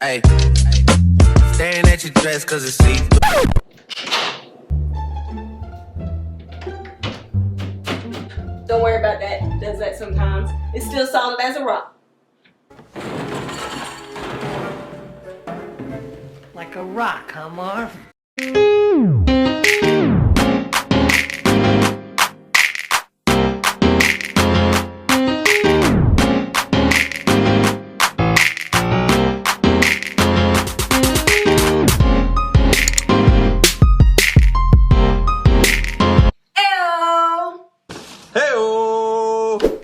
Hey, staring at your dress cause it's see-through. Don't worry about that. Does that sometimes. It's still solid as a rock. Like a rock, huh, Marv?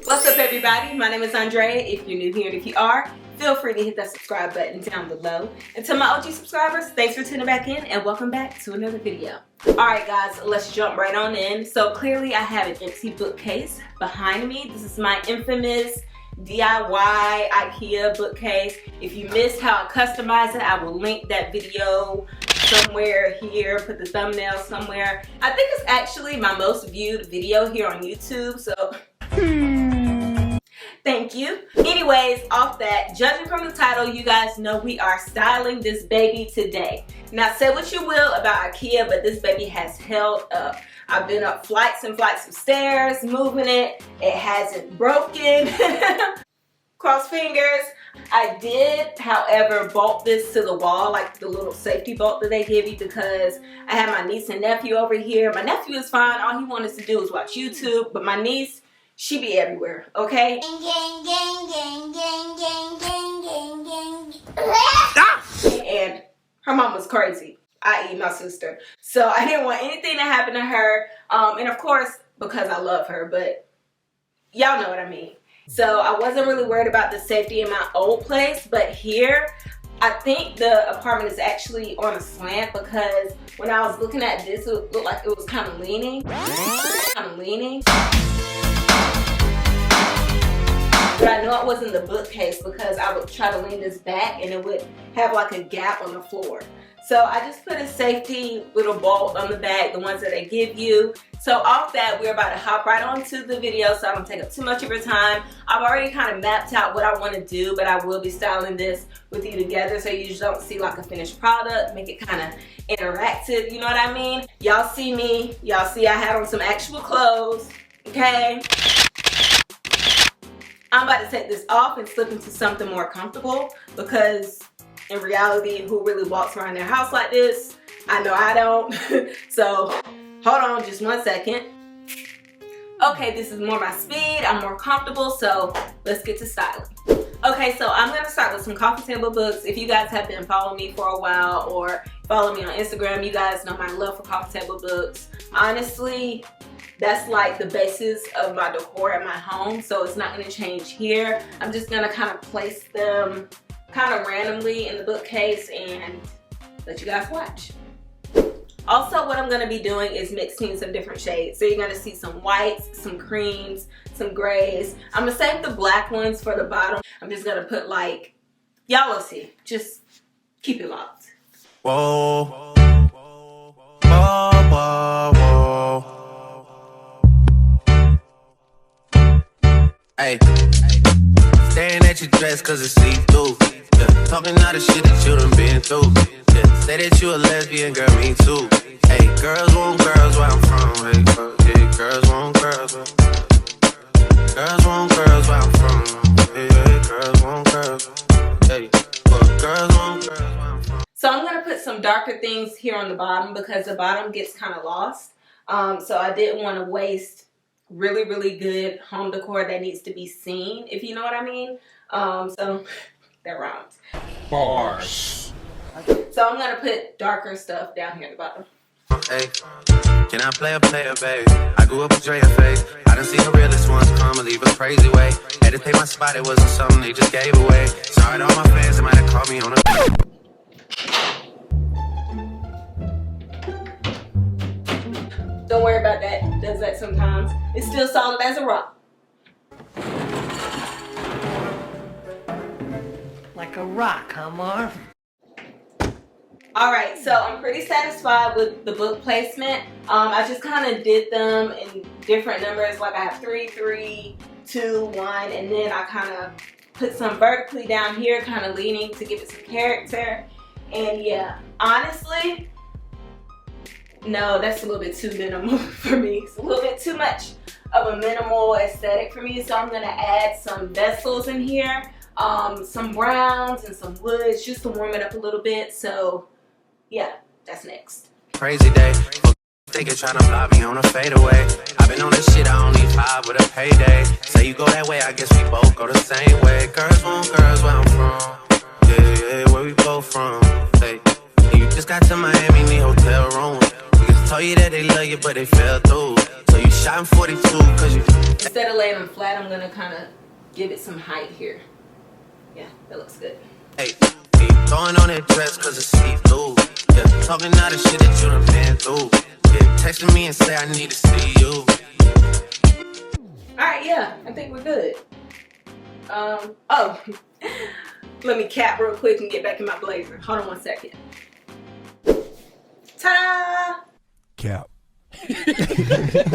What's up, everybody? My name is Andrea. If you're new here and if you are, feel free to hit that subscribe button down below. And to my OG subscribers, thanks for tuning back in and welcome back to another video. Alright guys, let's jump right on in. So clearly I have an empty bookcase behind me. This is my infamous DIY Ikea bookcase. If you missed how I customize it, I will link that video somewhere here, put the thumbnail somewhere. I think it's actually my most viewed video here on YouTube, so thank you. Anyways, off that, judging from the title, you guys know we are styling this baby today. Now say what you will about Ikea, but this baby has held up. I've been up flights and flights of stairs, moving it. It hasn't broken. Cross fingers. I did, however, bolt this to the wall, like the little safety bolt that they give you, because I have my niece and nephew over here. My nephew is fine. All he wanted to do was watch YouTube, but my niece, she be everywhere, okay? And her mom was crazy, i.e. my sister. So I didn't want anything to happen to her. And of course, because I love her, but y'all know what I mean. So I wasn't really worried about the safety in my old place, but here, I think the apartment is actually on a slant, because when I was looking at this, it looked like it was kind of leaning. But I know it wasn't the bookcase, because I would try to lean this back and it would have like a gap on the floor. So I just put a safety little bolt on the back, the ones that they give you. So off that, we're about to hop right onto the video so I don't take up too much of your time. I've already kind of mapped out what I want to do, but I will be styling this with you together so you just don't see like a finished product. Make it kind of interactive, you know what I mean? Y'all see me, y'all see I had on some actual clothes, okay? I'm about to take this off and slip into something more comfortable, because in reality, who really walks around their house like this? I know I don't. So hold on just 1 second. Okay, this is more my speed. I'm more comfortable, so let's get to styling. Okay, so I'm gonna start with some coffee table books. If you guys have been following me for a while or follow me on Instagram, you guys know my love for coffee table books. Honestly, that's like the basis of my decor at my home, so it's not gonna change here. I'm just gonna kind of place them kind of randomly in the bookcase and let you guys watch. Also, what I'm gonna be doing is mixing some different shades. So you're gonna see some whites, some creams, some grays. I'm gonna save the black ones for the bottom. I'm just gonna put like, y'all will see. Just keep it locked. Whoa, whoa, whoa, whoa. Hey, staring at your dress cause it's see-through. Yeah, talking all the shit that you done been through. Yeah, say that you a lesbian, girl, me too. Hey, girls want girls where I'm from. Hey, yeah, girls want girls where girls want girls where I'm from. Hey, girls want girls. Hey, girls want girls where I'm from. So I'm gonna put some darker things here on the bottom, because the bottom gets kind of lost. So I didn't want to waste really good home decor that needs to be seen, if you know what I mean. So that rhymes. Bars. So I'm gonna put darker stuff down here at the bottom. Hey, can I play a player, babe? I grew up with Dre and Faith. I done seen the realest ones come and leave a crazy way. Had to pay my spot, it wasn't something they just gave away. Sorry to all my fans, they might have called me on a... Don't worry about that. Does that sometimes. It's still solid as a rock. Like a rock, huh, Marv? Alright, so I'm pretty satisfied with the book placement. I just kind of did them in different numbers. Like I have 3, 3, 2, 1, and then I kind of Put some vertically down here, kind of leaning to give it some character. And yeah, honestly, no, that's a little bit too minimal for me. It's a little bit too much of a minimal aesthetic for me. So I'm gonna add some vessels in here, some browns and some woods just to warm it up a little bit. So yeah, that's next. Crazy day. Think it tryna fly me on a fadeaway. I've been on this shit, I don't need 5 with a payday. Say you go that way, I guess we both go the same way. Girls want girls where I'm from. Yeah, where we both from. Hey, and you just got to Miami, need hotel room. Niggas told you that they love you, but they fell through. So you shot in 42, cause you... Instead of laying them flat, I'm gonna kinda give it some height here. Yeah, that looks good. Hey, you throwing on that dress cause it's see-through. Yeah, talking all the shit that you done been through. Yeah, texting me and say I need to see you. Alright, yeah, I think we're good. Oh, let me cap real quick and get back in my blazer. Hold on 1 second. Ta-da! Cap.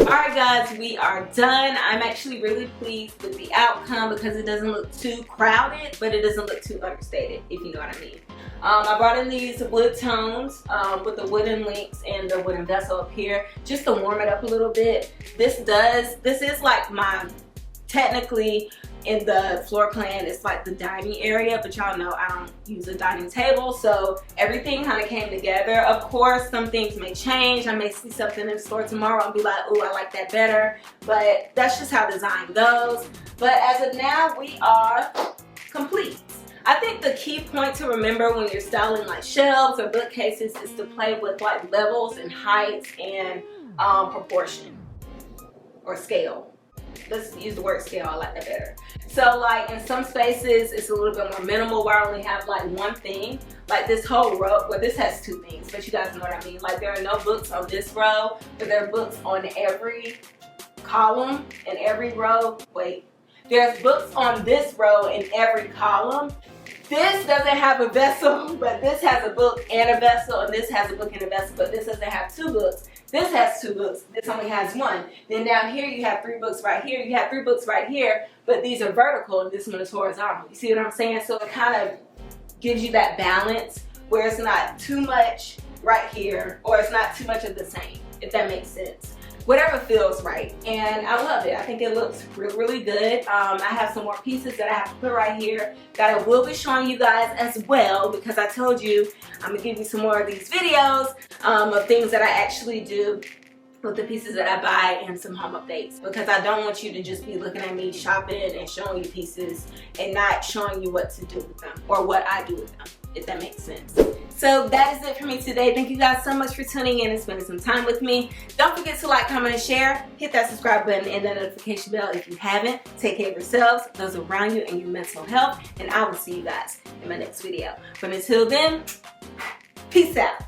Alright guys, we are done. I'm actually really pleased with the outcome because it doesn't look too crowded, but it doesn't look too understated, if you know what I mean. I brought in these wood tones with the wooden links and the wooden vessel up here just to warm it up a little bit. This is like my, technically in the floor plan, it's like the dining area, but y'all know I don't use a dining table, so everything kind of came together. Of course, some things may change. I may see something in the store tomorrow and be like, oh, I like that better, but that's just how design goes. But as of now, we are complete. I think the key point to remember when you're styling like shelves or bookcases is to play with like levels and heights and proportion or scale. Let's use the word scale, I like that better. So like in some spaces it's a little bit more minimal where I only have like one thing. Like this whole row, well this has 2 things, but you guys know what I mean. Like there are no books on this row, but there are books on every column and every row. Wait, there's books on this row in every column. This doesn't have a vessel, but this has a book and a vessel, and this has a book and a vessel, but this doesn't have 2 books. This has 2 books, this only has 1. Then down here you have 3 books right here, you have 3 books right here, but these are vertical and this one is horizontal. You see what I'm saying? So it kind of gives you that balance where it's not too much right here or it's not too much of the same, if that makes sense. Whatever feels right, and I love it. I think it looks really good. I have some more pieces that I have to put right here that I will be showing you guys as well, because I told you I'm gonna give you some more of these videos of things that I actually do with the pieces that I buy and some home updates, because I don't want you to just be looking at me shopping and showing you pieces and not showing you what to do with them or what I do with them, if that makes sense. So that is it for me today. Thank you guys so much for tuning in and spending some time with me. Don't forget to like, comment, and share. Hit that subscribe button and that notification bell if you haven't. Take care of yourselves, those around you, and your mental health. And I will see you guys in my next video. But until then, peace out.